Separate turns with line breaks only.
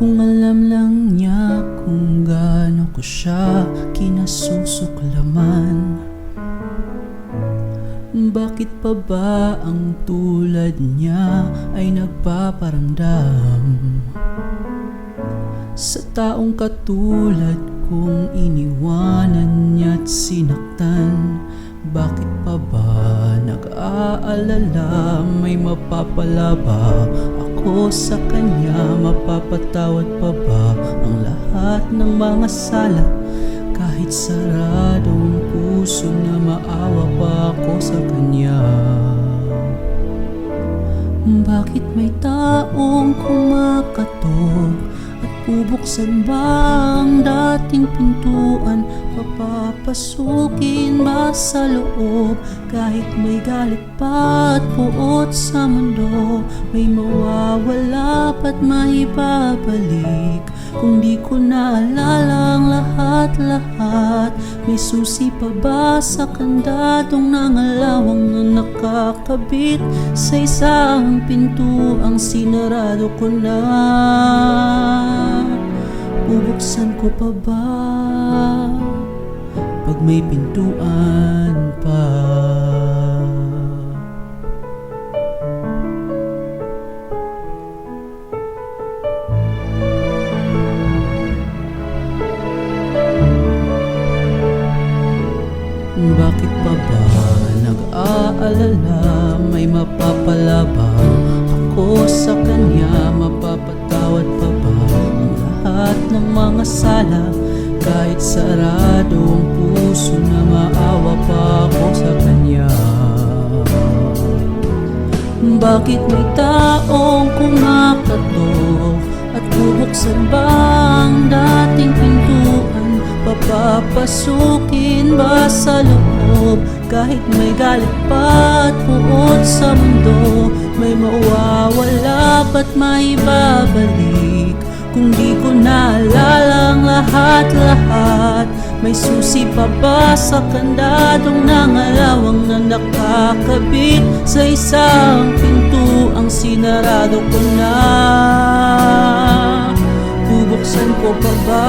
Kung alam lang niya kung gaano ko siya kinasusuklaman, bakit pa ba ang tulad niya ay nagpaparamdam sa taong katulad kong iniwanan niya't sinaktan? Bakit pa ba nag-aalala? May mapapala ba ako sa kanya? Mapapatawad pa ba ang lahat ng mga sala? Kahit saradong puso na maawa pa ako sa kanya. Bakit may taong kumakatok at bubuksan ba ang dating pintuan? Papapasukin ba sa loob? Kahit may galit pa at puot sa mundo, may mawawala pa't maibabalik. Kung di ko naalala ang lahat-lahat, may susi pa ba sa kandadong nangalawang na nakakabit sa isang pinto? Ang sinarado ko na, bubuksan ko pa ba pag may pintuan pa? Bakit pa ba nag-aalala? May mapapala ba ako sa kanya? Mapapatawad pa ba ang lahat ng mga sala? Kahit sarado ang puso na maawa pa ako sa kanya. Bakit may taong kumakatok at bubuksan ba ang dating pintuan? Papapasukin ba sa loob? Kahit may galit pa at puot sa mundo, may mawawala pa't maibabalik. Kung di ko naalala ang lahat-lahat, may susi pa ba sa kandadong nangalawang na nakakabit sa isang pinto? Ang sinarado ko na, bubuksan ko pa ba